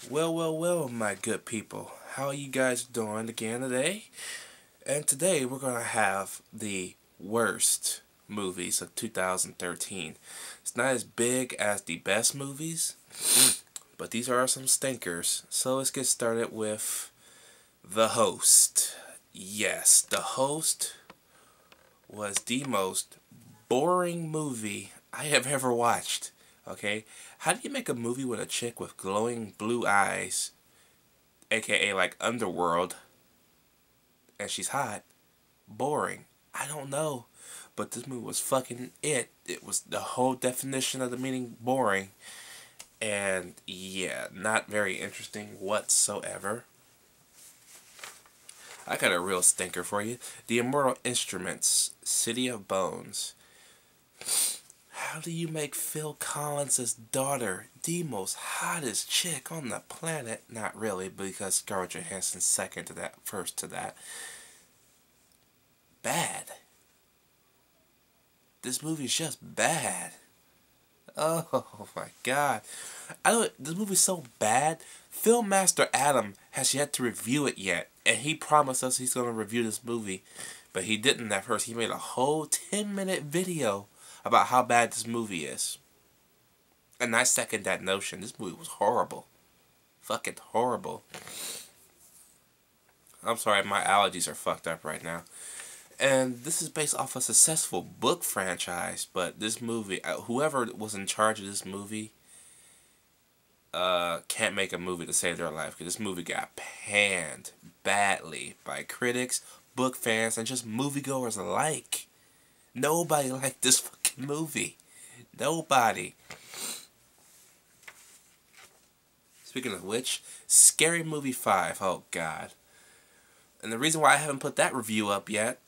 Well, my good people. How are you guys doing again today? And today we're going to have the worst movies of 2013. It's not as big as the best movies, but these are some stinkers. So let's get started with The Host. Yes, The Host was the most boring movie I have ever watched. Okay? How do you make a movie with a chick with glowing blue eyes, aka like Underworld, and she's hot? Boring. I don't know. But this movie was fucking it. It was the whole definition of the meaning boring. And yeah, not very interesting whatsoever. I got a real stinker for you. The Immortal Instruments, City of Bones. How do you make Phil Collins' daughter the most hottest chick on the planet? Not really, because Scarlett Johansson's second to that, first to that. Bad. This movie's just bad. Oh my god. This movie's so bad. Filmmaster Adam has yet to review it yet. And he promised us he's going to review this movie. But he didn't at first. He made a whole 10-minute video about how bad this movie is. And I second that notion. This movie was horrible. Fucking horrible. I'm sorry, my allergies are fucked up right now. And this is based off a successful book franchise, but this movie, whoever was in charge of this movie, can't make a movie to save their life, because this movie got panned badly by critics, book fans, and just moviegoers alike. Nobody liked this fucking movie. Nobody. Speaking of which, Scary Movie 5, oh god. And the reason why I haven't put that review up yet,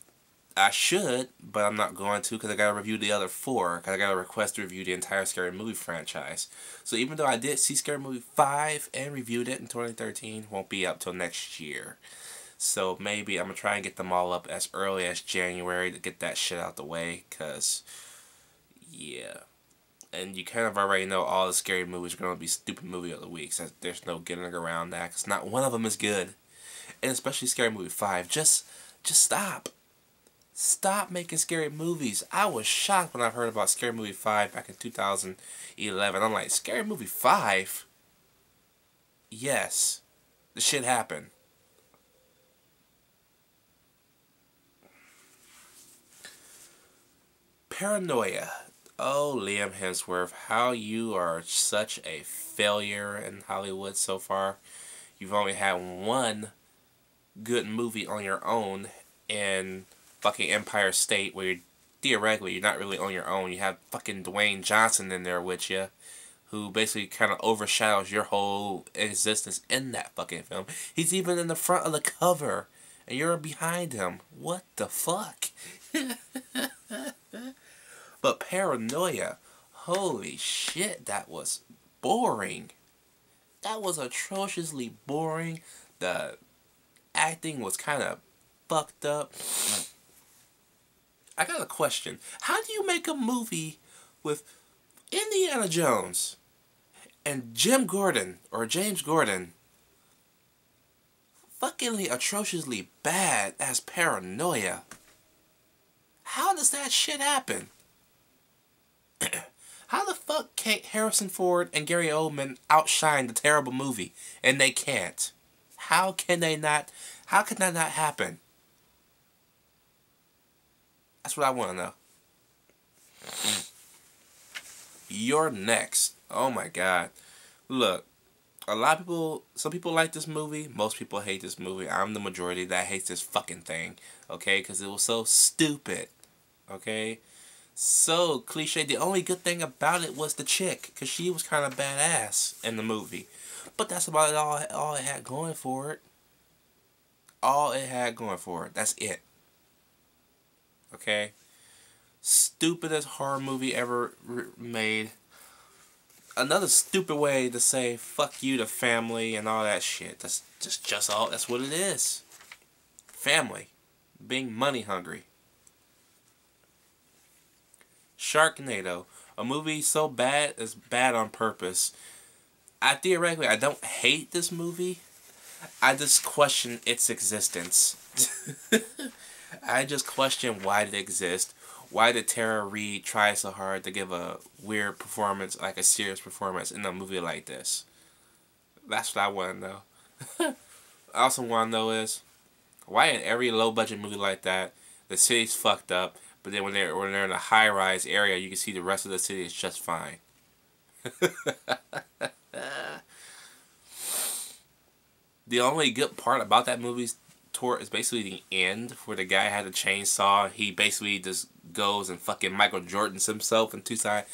I should, but I'm not going to, because I gotta review the other 4, because I gotta request to review the entire Scary Movie franchise. So even though I did see Scary Movie 5 and reviewed it in 2013, won't be up till next year. So maybe I'm gonna try and get them all up as early as January to get that shit out the way, because, yeah. And you kind of already know all the scary movies are gonna be stupid movie of the week, so there's no getting around that, because not one of them is good. And especially Scary Movie 5, just stop. Stop making scary movies. I was shocked when I heard about Scary Movie 5 back in 2011. I'm like, Scary Movie 5? Yes. The shit happened. Paranoia. Oh, Liam Hemsworth, how you are such a failure in Hollywood so far. You've only had one good movie on your own in fucking Empire State, where theoretically you're not really on your own. You have fucking Dwayne Johnson in there with you, who basically kind of overshadows your whole existence in that fucking film. He's even in the front of the cover, and you're behind him. What the fuck? But Paranoia, holy shit, that was boring. That was atrociously boring. The acting was kind of fucked up. I got a question. How do you make a movie with Indiana Jones and Jim Gordon, or James Gordon, fuckingly atrociously bad as Paranoia? How does that shit happen? How the fuck can Harrison Ford and Gary Oldman outshine the terrible movie, and they can't? How can they not? How can that not happen? That's what I want to know. You're next. Oh my god. Look, a lot of people, some people like this movie, most people hate this movie. I'm the majority that hates this fucking thing, okay? Because it was so stupid, okay? So cliche. The only good thing about it was the chick, because she was kind of badass in the movie. But that's about it, all it had going for it. All it had going for it. That's it. Okay? Stupidest horror movie ever made. Another stupid way to say fuck you to family and all that shit. That's just all. That's what it is. Family. Being money hungry. Sharknado. A movie so bad is bad on purpose. theoretically, I don't hate this movie. I just question its existence. I just question why it exists. Why did Tara Reid try so hard to give a weird performance, like a serious performance, in a movie like this? That's what I want to know. I also want to know is, why in every low-budget movie like that, the city's fucked up, but then when they're in a high-rise area, you can see the rest of the city is just fine. The only good part about that movie's tour is basically the end, where the guy had a chainsaw. He basically just goes and fucking Michael Jordans himself inside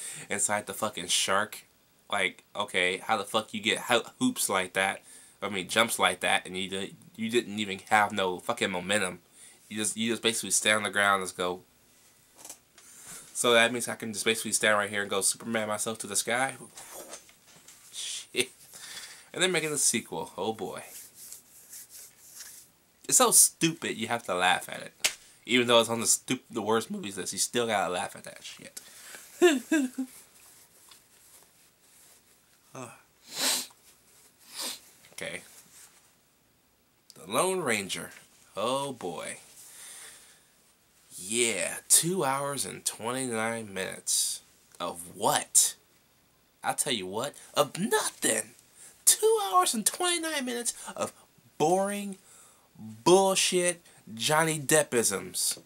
the fucking shark. Like, okay, how the fuck you get hoops like that? I mean, jumps like that, and you didn't even have no fucking momentum. You just basically stand on the ground and just go. So that means I can just basically stand right here and go Superman myself to the sky. Shit. And they're making a sequel. Oh boy. It's so stupid you have to laugh at it. Even though it's on the worst movies list, you still gotta laugh at that shit. Okay. The Lone Ranger. Oh boy. Yeah, 2 hours and 29 minutes. Of what? I'll tell you what. Of nothing. 2 hours and 29 minutes of boring, bullshit Johnny Deppisms.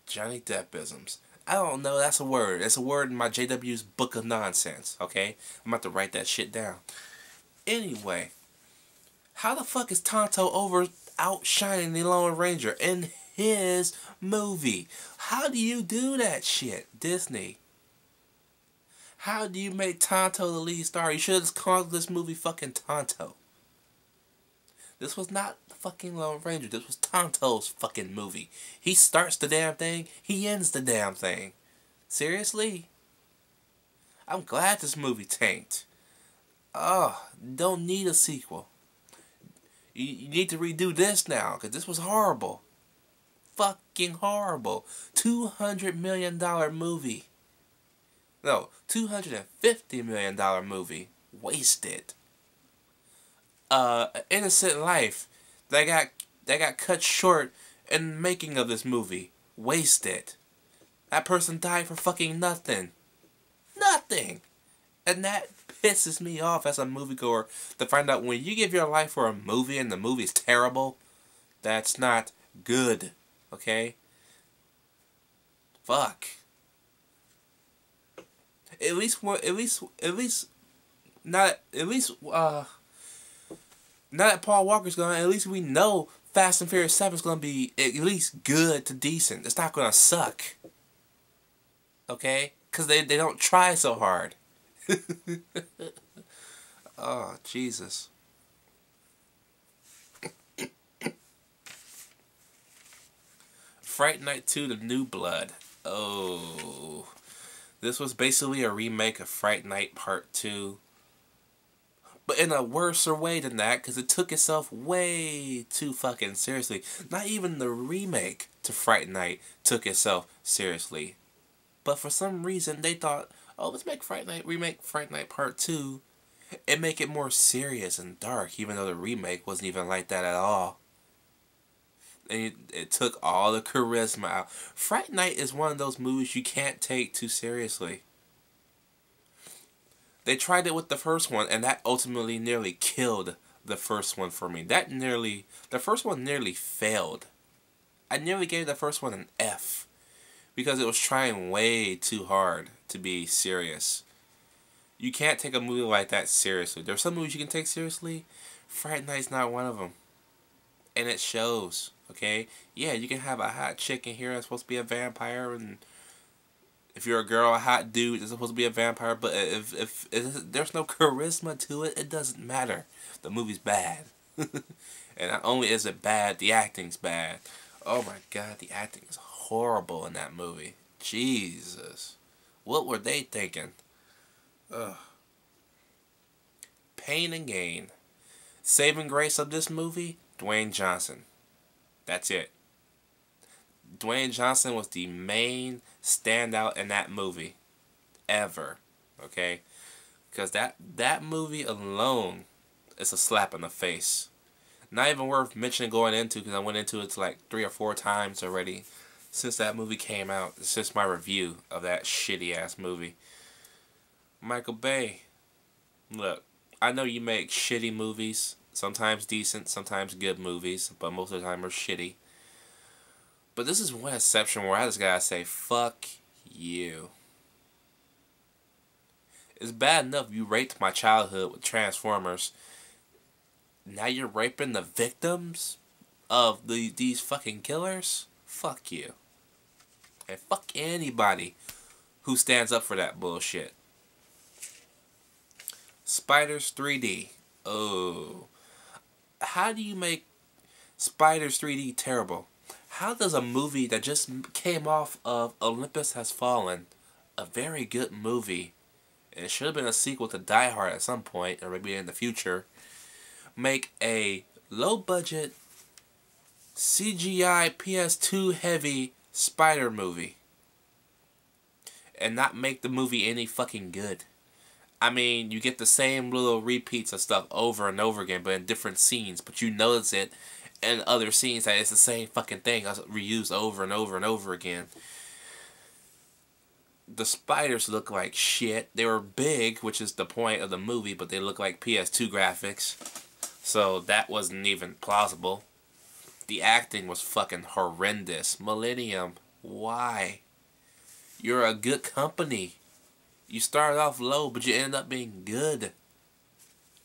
Johnny Deppisms. I don't know, that's a word. It's a word in my JW's book of nonsense, okay? I'm about to write that shit down. Anyway, how the fuck is Tonto outshining the Lone Ranger in his movie? How do you do that shit, Disney? How do you make Tonto the lead star? You should have just called this movie fucking Tonto. This was not the fucking Lone Ranger. This was Tonto's fucking movie. He starts the damn thing. He ends the damn thing. Seriously? I'm glad this movie tanked. Oh, don't need a sequel. You need to redo this now, because this was horrible. Fucking horrible. $200 million movie. No, $250 million movie. Wasted. Innocent life that got cut short in the making of this movie. Wasted. That person died for fucking nothing. Nothing. And that pisses me off as a moviegoer to find out when you give your life for a movie and the movie's terrible, that's not good. Okay? Fuck. Now that Paul Walker's gone, at least we know Fast and Furious 7 is going to be at least good to decent. It's not going to suck. Okay? Because they don't try so hard. Oh, Jesus. Fright Night 2, The New Blood. Oh. This was basically a remake of Fright Night Part 2. But in a worse way than that, because it took itself way too fucking seriously. Not even the remake to Fright Night took itself seriously. But for some reason, they thought, oh, let's make remake Fright Night Part 2 and make it more serious and dark, even though the remake wasn't even like that at all. And it took all the charisma out. Fright Night is one of those movies you can't take too seriously. They tried it with the first one, and that ultimately nearly killed the first one for me. The first one nearly failed. I nearly gave the first one an F. Because it was trying way too hard to be serious. You can't take a movie like that seriously. There are some movies you can take seriously. Fright Night's not one of them. And it shows, okay? Yeah, you can have a hot chick in here that's supposed to be a vampire, and if you're a girl, a hot dude is supposed to be a vampire, but if there's no charisma to it, it doesn't matter. The movie's bad. And not only is it bad, the acting's bad. Oh my god, the acting is horrible in that movie. Jesus. What were they thinking? Ugh. Pain and Gain. Saving grace of this movie, Dwayne Johnson. That's it. Dwayne Johnson was the main standout in that movie. Ever. Okay? Because that movie alone is a slap in the face. Not even worth mentioning going into, because I went into it like 3 or 4 times already since that movie came out. It's just my review of that shitty ass movie. Michael Bay, look, I know you make shitty movies, sometimes decent, sometimes good movies, but most of the time are shitty. But this is one exception where I just gotta say, fuck you. It's bad enough you raped my childhood with Transformers. Now you're raping the victims of these fucking killers? Fuck you. And fuck anybody who stands up for that bullshit. Spiders 3D. Oh. How do you make Spiders 3D terrible? How does a movie that just came off of Olympus Has Fallen, a very good movie, and it should have been a sequel to Die Hard at some point, or maybe in the future, make a low-budget, CGI, PS2 heavy spider movie and not make the movie any fucking good? I mean, you get the same little repeats of stuff over and over again, but in different scenes, but you notice it in other scenes that it's the same fucking thing reused over and over and over again. The spiders look like shit. They were big, which is the point of the movie, but they look like PS2 graphics. So that wasn't even plausible. The acting was fucking horrendous. Millennium, why? You're a good company. You started off low, but you ended up being good.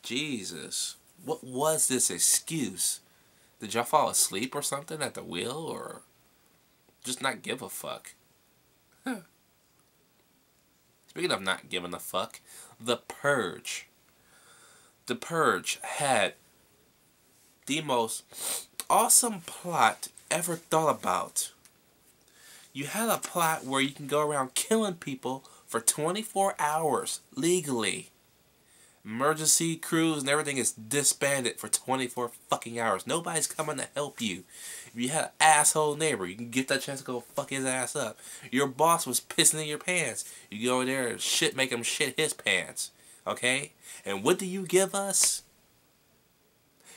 Jesus. What was this excuse? Did y'all fall asleep or something at the wheel, or just not give a fuck? Huh. Speaking of not giving a fuck, The Purge. The Purge had the most awesome plot ever thought about. You had a plot where you can go around killing people for 24 hours legally. Emergency crews and everything is disbanded for 24 fucking hours. Nobody's coming to help you. If you had an asshole neighbor, you can get that chance to go fuck his ass up. Your boss was pissing in your pants. You go over there and make him shit his pants. Okay? And what do you give us?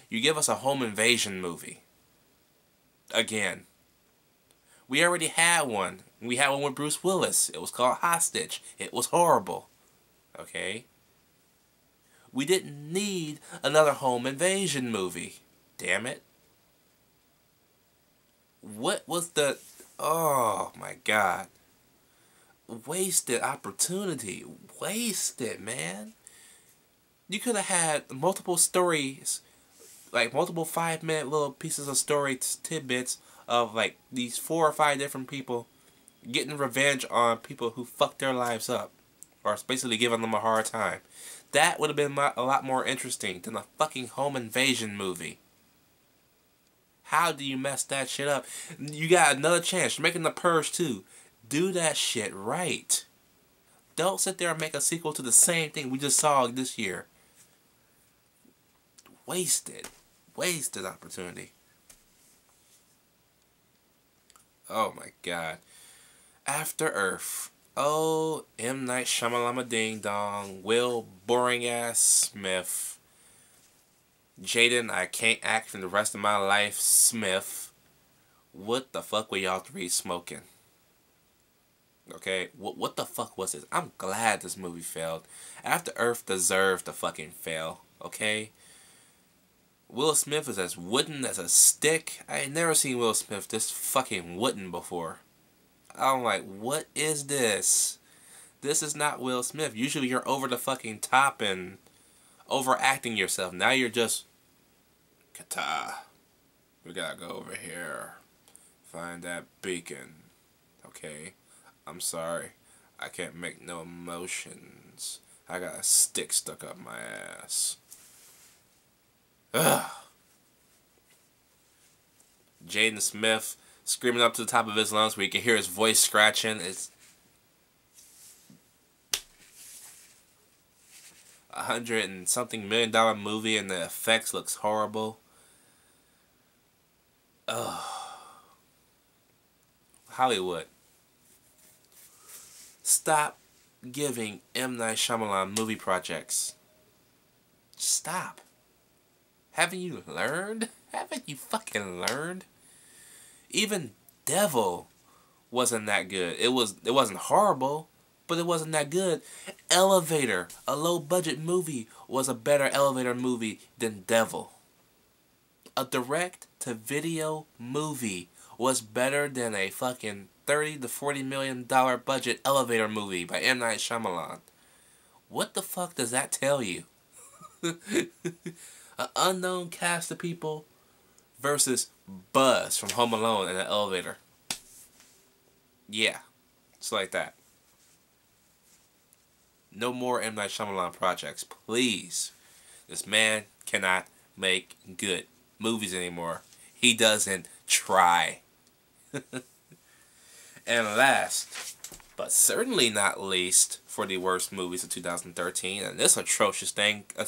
You give us a home invasion movie. Again. We already had one. We had one with Bruce Willis. It was called Hostage. It was horrible. Okay? We didn't need another home invasion movie. Damn it. What was the... Oh, my God. Wasted opportunity. Wasted, man. You could have had multiple stories, like multiple 5-minute little pieces of story tidbits of like these 4 or 5 different people getting revenge on people who fucked their lives up, or basically giving them a hard time. That would have been a lot more interesting than a fucking home invasion movie. How do you mess that shit up? You got another chance. You're making The Purge 2. Do that shit right. Don't sit there and make a sequel to the same thing we just saw this year. Wasted. Wasted opportunity. Oh my God. After Earth. Oh, M. Night Shyamalama Ding Dong. Will Boring Ass Smith. Jaden I Can't Act for the Rest of My Life Smith. What the fuck were y'all 3 smoking? Okay, what the fuck was this? I'm glad this movie failed. After Earth deserved to fucking fail. Okay? Will Smith is as wooden as a stick. I ain't never seen Will Smith this fucking wooden before. I'm like, what is this? This is not Will Smith. Usually you're over the fucking top and overacting yourself. Now you're just... Kata. We gotta go over here. Find that beacon. Okay? I'm sorry. I can't make no emotions. I got a stick stuck up my ass. Ugh. Jaden Smith screaming up to the top of his lungs where you can hear his voice scratching. It's $100 million movie and the effects looks horrible. Ugh. Hollywood. Stop giving M. Night Shyamalan movie projects. Stop. Haven't you learned? Haven't you fucking learned? Even Devil wasn't that good. It wasn't horrible, but it wasn't that good. Elevator, a low budget movie, was a better Elevator movie than Devil. A direct to video movie was better than a fucking $30 to $40 million budget Elevator movie by M. Night Shyamalan. What the fuck does that tell you? An unknown cast of people versus Buzz from Home Alone in an elevator. Yeah, it's like that. No more M. Night Shyamalan projects, please. This man cannot make good movies anymore. He doesn't try. And last, but certainly not least, for the worst movies of 2013, and this atrocious thing, a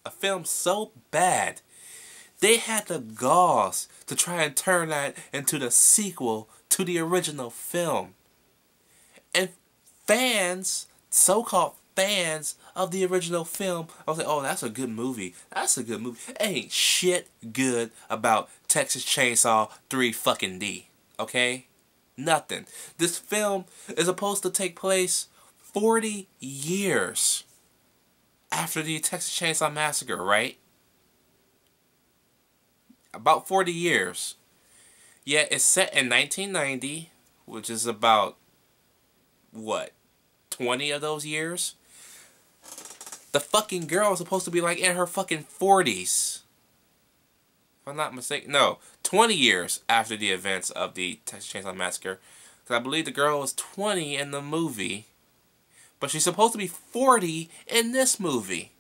film so bad, they had the galls to try and turn that into the sequel to the original film. And fans, so-called fans of the original film, I was like, oh, that's a good movie. That's a good movie. Ain't shit good about Texas Chainsaw 3 fucking D. Okay? Nothing. This film is supposed to take place 40 years after the Texas Chainsaw Massacre, right? About 40 years. Yeah, it's set in 1990, which is about, what, 20 of those years? The fucking girl is supposed to be like in her fucking 40s. If I'm not mistaken. No, 20 years after the events of the Texas Chainsaw Massacre. Because I believe the girl was 20 in the movie. But she's supposed to be 40 in this movie.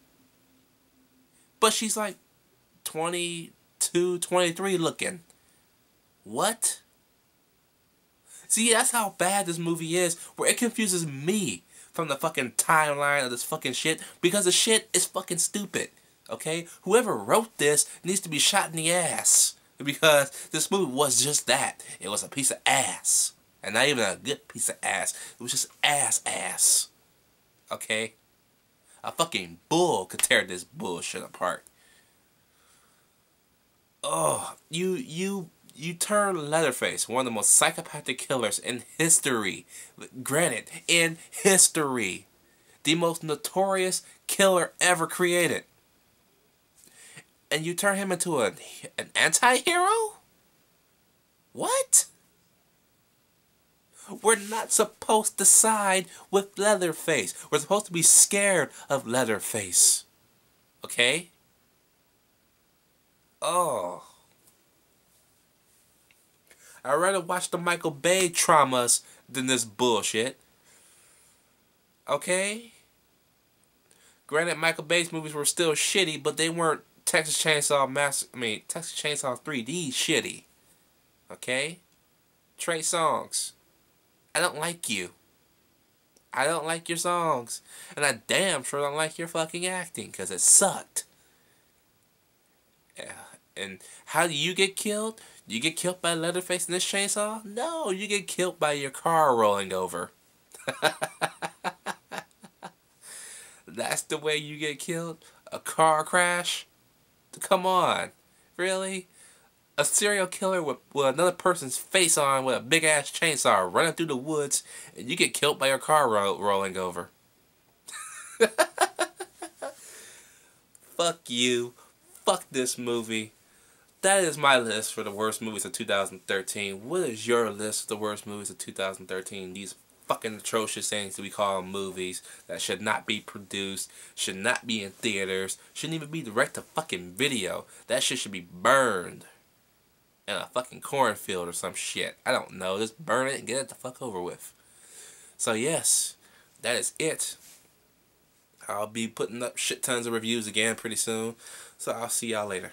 But she's like 22, 23 looking. What? See, that's how bad this movie is. Where it confuses me from the fucking timeline of this fucking shit. Because the shit is fucking stupid. Okay? Whoever wrote this needs to be shot in the ass. Because this movie was just that. It was a piece of ass. And not even a good piece of ass. It was just ass. Okay? A fucking bull could tear this bullshit apart. Oh, you turn Leatherface, one of the most psychopathic killers in history. Granted, in history. The most notorious killer ever created. And you turn him into an anti-hero? What? We're not supposed to side with Leatherface. We're supposed to be scared of Leatherface. Okay? Oh. I'd rather watch the Michael Bay traumas than this bullshit. Okay? Granted, Michael Bay's movies were still shitty, but they weren't Texas Chainsaw 3D shitty. Okay? Trey Songz, I don't like you. I don't like your songs. And I damn sure don't like your fucking acting, because it sucked. Yeah. And how do you get killed? You get killed by Leatherface in this chainsaw? No, you get killed by your car rolling over. That's the way you get killed? A car crash? Come on. Really? A serial killer with another person's face on with a big ass chainsaw running through the woods, and you get killed by your car rolling over. Fuck you. Fuck this movie. That is my list for the worst movies of 2013. What is your list of the worst movies of 2013? These fucking atrocious things that we call movies that should not be produced, should not be in theaters, shouldn't even be direct to fucking video. That shit should be burned in a fucking cornfield or some shit. I don't know. Just burn it and get it the fuck over with. So yes, that is it. I'll be putting up shit tons of reviews again pretty soon. So I'll see y'all later.